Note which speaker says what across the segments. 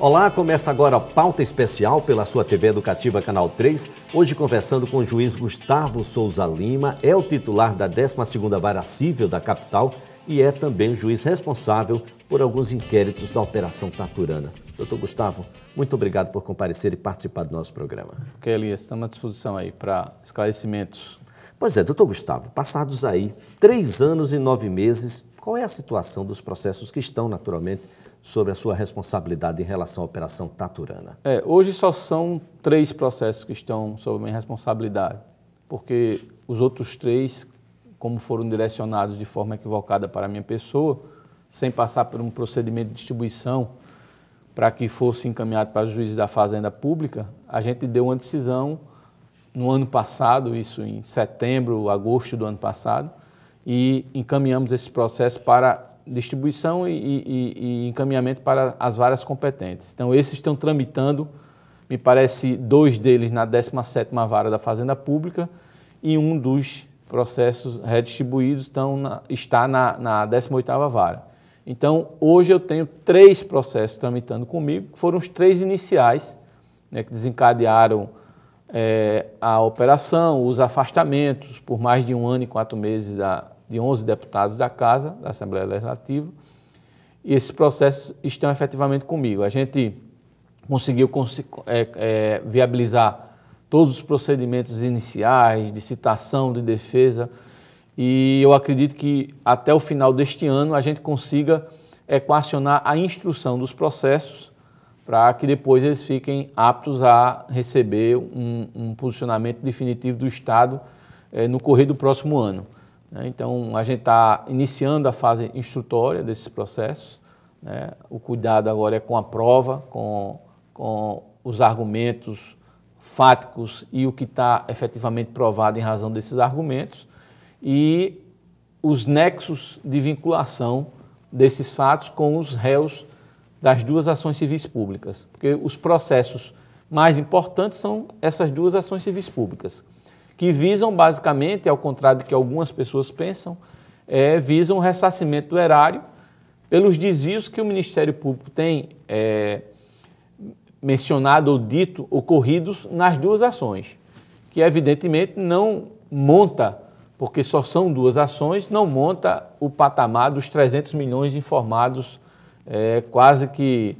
Speaker 1: Olá, começa agora a Pauta Especial pela sua TV Educativa Canal 3. Hoje conversando com o juiz Gustavo Souza Lima, é o titular da 12ª Vara Cível da capital e é também o juiz responsável por alguns inquéritos da Operação Taturana. Doutor Gustavo, muito obrigado por comparecer e participar do nosso programa.
Speaker 2: Ok, Elias, estamos à disposição aí para esclarecimentos.
Speaker 1: Pois é, doutor Gustavo, passados aí 3 anos e 9 meses, qual é a situação dos processos que estão naturalmente sobre a sua responsabilidade em relação à Operação Taturana?
Speaker 2: Hoje só são 3 processos que estão sob minha responsabilidade, porque os outros 3, como foram direcionados de forma equivocada para a minha pessoa, sem passar por um procedimento de distribuição para que fosse encaminhado para os juízes da Fazenda Pública, a gente deu uma decisão no ano passado, isso em setembro, agosto do ano passado, e encaminhamos esse processo para distribuição e encaminhamento para as varas competentes. Então, esses estão tramitando, me parece, 2 deles na 17ª Vara da Fazenda Pública e um dos processos redistribuídos está na 18ª Vara. Então, hoje eu tenho 3 processos tramitando comigo, que foram os 3 iniciais, né, que desencadearam a operação, os afastamentos por mais de 1 ano e 4 meses de 11 deputados da Casa, da Assembleia Legislativa, e esses processos estão efetivamente comigo. A gente conseguiu viabilizar todos os procedimentos iniciais, de citação, de defesa, e eu acredito que até o final deste ano a gente consiga equacionar a instrução dos processos para que depois eles fiquem aptos a receber um posicionamento definitivo do Estado no correr do próximo ano. Então, a gente está iniciando a fase instrutória desses processos, né? O cuidado agora é com a prova, com os argumentos fáticos e o que está efetivamente provado em razão desses argumentos e os nexos de vinculação desses fatos com os réus das 2 ações civis públicas, porque os processos mais importantes são essas 2 ações civis públicas, que visam basicamente, ao contrário do que algumas pessoas pensam, visam o ressarcimento do erário pelos desvios que o Ministério Público tem mencionado ou dito ocorridos nas 2 ações, que evidentemente não monta, porque só são 2 ações, não monta o patamar dos 300 milhões informados quase que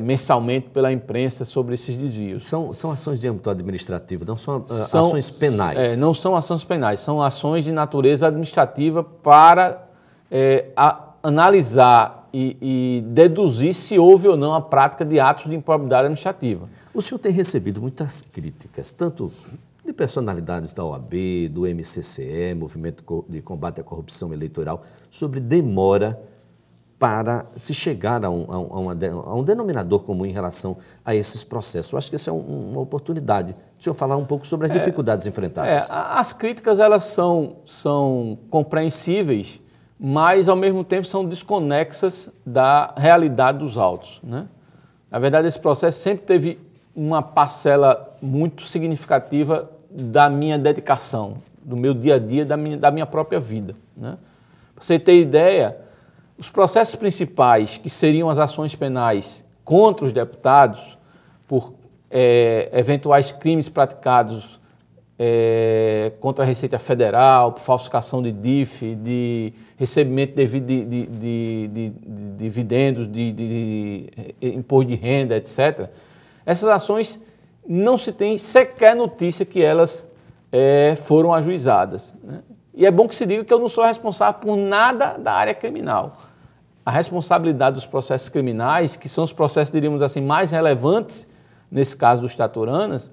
Speaker 2: mensalmente pela imprensa sobre esses desvios.
Speaker 1: São ações de âmbito administrativo, não são ações penais?
Speaker 2: Não são ações penais, são ações de natureza administrativa para analisar e deduzir se houve ou não a prática de atos de improbidade administrativa.
Speaker 1: O senhor tem recebido muitas críticas, tanto de personalidades da OAB, do MCCE, Movimento de Combate à Corrupção Eleitoral, sobre demora para se chegar a um denominador comum em relação a esses processos. Eu acho que essa é uma oportunidade de o senhor falar um pouco sobre as dificuldades enfrentadas.
Speaker 2: As críticas elas são compreensíveis, mas ao mesmo tempo são desconexas da realidade dos autos, né? Na verdade, esse processo sempre teve uma parcela muito significativa da minha dedicação, do meu dia a dia, da minha própria vida, né? Para você ter ideia, os processos principais, que seriam as ações penais contra os deputados por eventuais crimes praticados contra a Receita Federal, por falsificação de DIF, de recebimento devido de dividendos, de imposto de renda, etc. Essas ações não se tem sequer notícia que elas foram ajuizadas, né? E é bom que se diga que eu não sou responsável por nada da área criminal. A responsabilidade dos processos criminais, que são os processos, diríamos assim, mais relevantes, nesse caso dos Taturanas,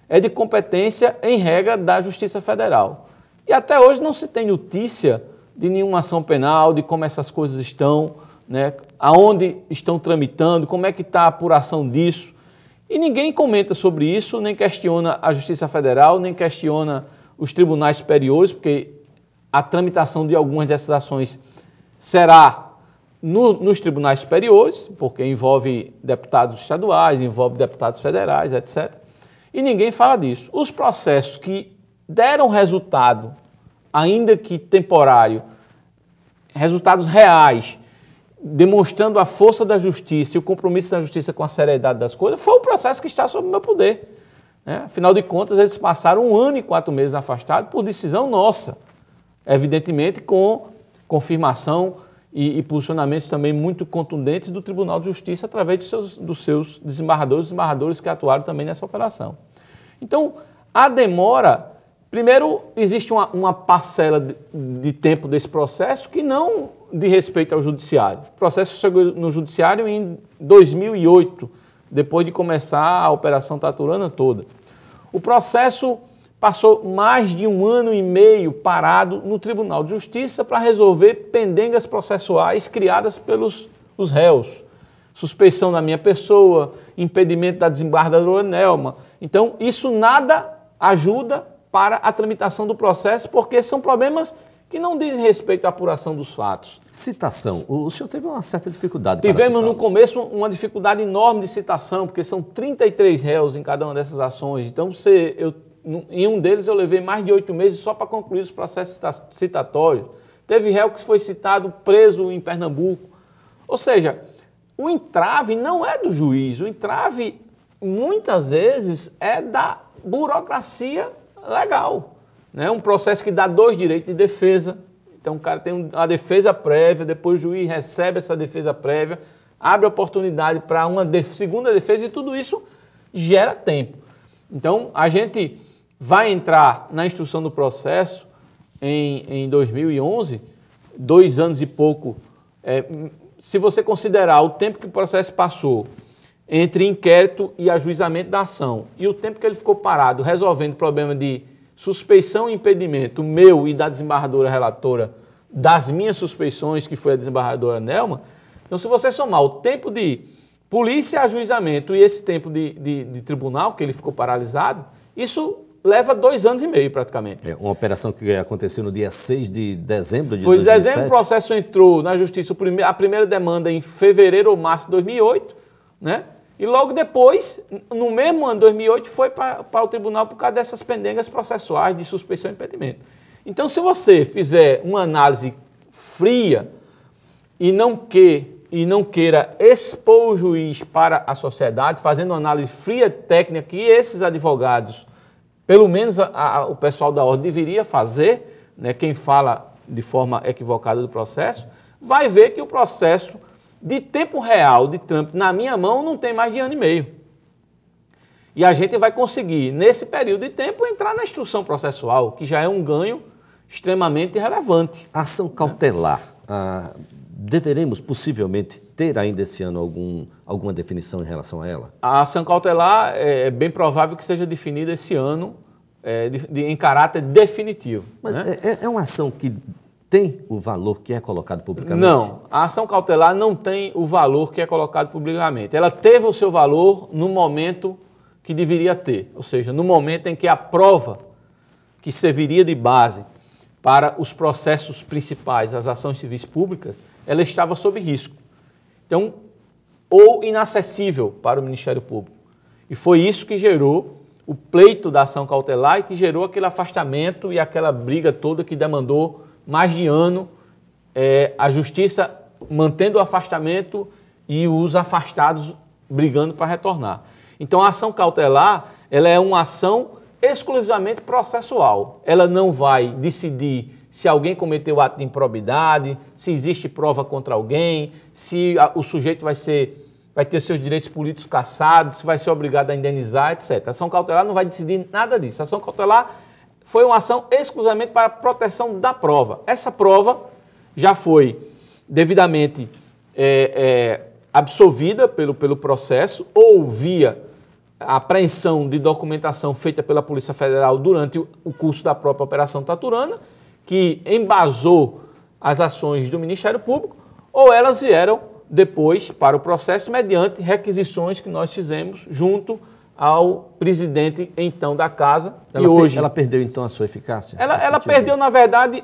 Speaker 2: é de competência, em regra, da Justiça Federal. E até hoje não se tem notícia de nenhuma ação penal, de como essas coisas estão, né, aonde estão tramitando, como é que está a apuração disso. E ninguém comenta sobre isso, nem questiona a Justiça Federal, nem questiona os tribunais superiores, porque a tramitação de algumas dessas ações será nos tribunais superiores, porque envolve deputados estaduais, envolve deputados federais, etc. E ninguém fala disso. Os processos que deram resultado, ainda que temporário, resultados reais, demonstrando a força da justiça e o compromisso da justiça com a seriedade das coisas, foi o processo que está sob o meu poder. Afinal de contas, eles passaram 1 ano e 4 meses afastados por decisão nossa, evidentemente com confirmação e posicionamentos também muito contundentes do Tribunal de Justiça através dos seus desembargadores que atuaram também nessa operação. Então, a demora, primeiro, existe uma parcela de tempo desse processo que não diz respeito ao judiciário. O processo chegou no judiciário em 2008, depois de começar a Operação Taturana toda. O processo passou mais de 1 ano e meio parado no Tribunal de Justiça para resolver pendengas processuais criadas pelos réus. Suspeição da minha pessoa, impedimento da desembargadora Nelma. Então, isso nada ajuda para a tramitação do processo, porque são problemas que não dizem respeito à apuração dos fatos.
Speaker 1: Citação. O senhor teve uma certa dificuldade
Speaker 2: Tivemos no começo uma dificuldade enorme de citação, porque são 33 réus em cada uma dessas ações. Então, em um deles eu levei mais de 8 meses só para concluir os processos citatórios. Teve réu que foi citado preso em Pernambuco. Ou seja, o entrave não é do juiz, o entrave muitas vezes é da burocracia legal. Um processo que dá 2 direitos de defesa. Então o cara tem a defesa prévia, depois o juiz recebe essa defesa prévia, abre oportunidade para uma segunda defesa e tudo isso gera tempo. Então a gente vai entrar na instrução do processo em 2011, 2 anos e pouco. Se você considerar o tempo que o processo passou entre inquérito e ajuizamento da ação e o tempo que ele ficou parado resolvendo o problema de suspeição e impedimento meu e da desembargadora relatora das minhas suspeições, que foi a desembargadora Nelma, então se você somar o tempo de polícia, ajuizamento e esse tempo de tribunal, que ele ficou paralisado, isso leva 2 anos e meio praticamente.
Speaker 1: Uma operação que aconteceu no dia 6 de dezembro de 2007.
Speaker 2: Foi em dezembro, o processo entrou na justiça, a primeira demanda em fevereiro ou março de 2008, E logo depois, no mesmo ano, 2008, foi para o tribunal por causa dessas pendengas processuais de suspeição e impedimento. Então, se você fizer uma análise fria e não queira expor o juiz para a sociedade, fazendo uma análise fria técnica que esses advogados, pelo menos o pessoal da ordem deveria fazer, quem fala de forma equivocada do processo, vai ver que o processo de tempo real de trâmite na minha mão não tem mais de 1 ano e meio. E a gente vai conseguir, nesse período de tempo, entrar na instrução processual, que já é um ganho extremamente relevante.
Speaker 1: Ação cautelar. Deveremos, possivelmente, ter ainda esse ano alguma definição em relação a ela?
Speaker 2: A ação cautelar é bem provável que seja definida esse ano em caráter definitivo.
Speaker 1: Mas é uma ação que tem o valor que é colocado publicamente?
Speaker 2: Não, a ação cautelar não tem o valor que é colocado publicamente. Ela teve o seu valor no momento que deveria ter, ou seja, no momento em que a prova que serviria de base para os processos principais, as ações civis públicas, ela estava sob risco. Então, ou inacessível para o Ministério Público. E foi isso que gerou o pleito da ação cautelar e que gerou aquele afastamento e aquela briga toda que demandou mais de ano, a Justiça mantendo o afastamento e os afastados brigando para retornar. Então, a ação cautelar, ela é uma ação exclusivamente processual. Ela não vai decidir se alguém cometeu ato de improbidade, se existe prova contra alguém, se o sujeito vai ter seus direitos políticos cassados, se vai ser obrigado a indenizar, etc. A ação cautelar não vai decidir nada disso. A ação cautelar foi uma ação exclusivamente para a proteção da prova. Essa prova já foi devidamente absolvida pelo processo ou via a apreensão de documentação feita pela Polícia Federal durante o curso da própria Operação Taturana, que embasou as ações do Ministério Público, ou elas vieram depois para o processo mediante requisições que nós fizemos junto ao presidente, então, da Casa.
Speaker 1: Ela perdeu, então, a sua eficácia?
Speaker 2: Ela perdeu, na verdade,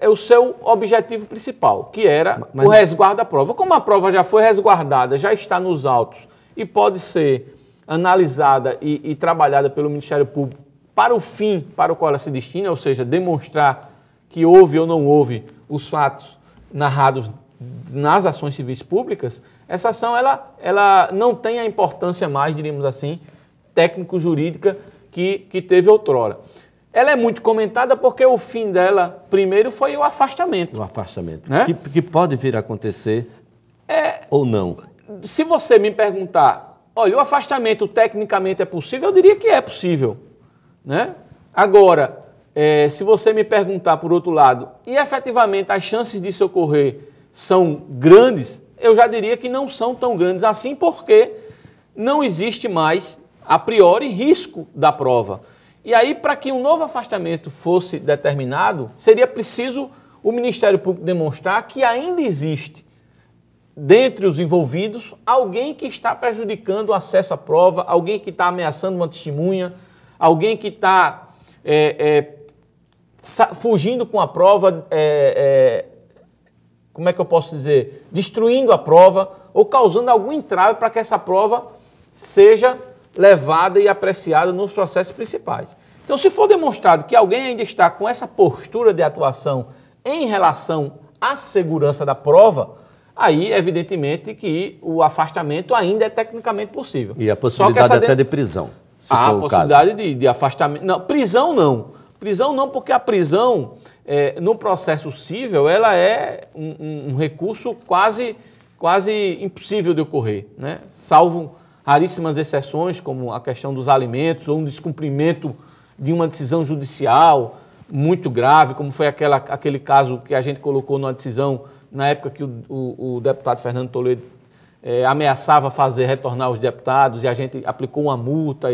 Speaker 2: o seu objetivo principal, que era o resguardo da prova. Como a prova já foi resguardada, já está nos autos e pode ser analisada e trabalhada pelo Ministério Público para o fim para o qual ela se destina, ou seja, demonstrar que houve ou não houve os fatos narrados nas ações civis públicas, essa ação ela não tem a importância mais, diríamos assim, técnico-jurídica que teve outrora. Ela é muito comentada porque o fim dela, primeiro, foi o afastamento.
Speaker 1: O afastamento.
Speaker 2: Né?
Speaker 1: Que pode vir a acontecer ou não.
Speaker 2: Se você me perguntar, olha, o afastamento tecnicamente é possível, eu diria que é possível. Né? Agora, se você me perguntar, por outro lado, e efetivamente as chances disso ocorrer são grandes, eu já diria que não são tão grandes assim, porque não existe mais, a priori, risco da prova. E aí, para que um novo afastamento fosse determinado, seria preciso o Ministério Público demonstrar que ainda existe, dentre os envolvidos, alguém que está prejudicando o acesso à prova, alguém que está ameaçando uma testemunha, alguém que está fugindo com a prova, como é que eu posso dizer, destruindo a prova ou causando algum entrave para que essa prova seja levada e apreciada nos processos principais. Então, se for demonstrado que alguém ainda está com essa postura de atuação em relação à segurança da prova, aí, evidentemente, que o afastamento ainda é tecnicamente possível.
Speaker 1: E a possibilidade até de prisão, se for o caso.
Speaker 2: A possibilidade de afastamento. Não, prisão não. Prisão não, porque a prisão, no processo cível, ela é um recurso quase impossível de ocorrer, né? Salvo raríssimas exceções, como a questão dos alimentos ou um descumprimento de uma decisão judicial muito grave, como foi aquele caso que a gente colocou numa decisão na época que o deputado Fernando Toledo ameaçava retornar os deputados, e a gente aplicou uma multa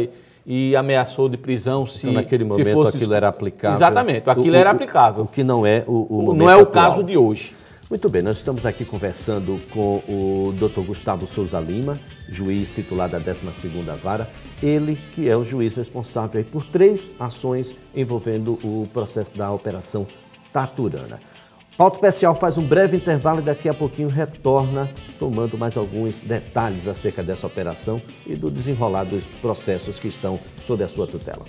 Speaker 2: e ameaçou de prisão se
Speaker 1: então, naquele momento
Speaker 2: fosse...
Speaker 1: aquilo era aplicável.
Speaker 2: Exatamente, aquilo era aplicável.
Speaker 1: O que não é o momento
Speaker 2: não é o
Speaker 1: atual.
Speaker 2: caso de hoje.
Speaker 1: Muito bem, nós estamos aqui conversando com o Dr. Gustavo Souza Lima, juiz titular da 12ª Vara, ele que é o juiz responsável por 3 ações envolvendo o processo da Operação Taturana. Pauta Especial faz um breve intervalo e daqui a pouquinho retorna tomando mais alguns detalhes acerca dessa operação e do desenrolar dos processos que estão sob a sua tutela.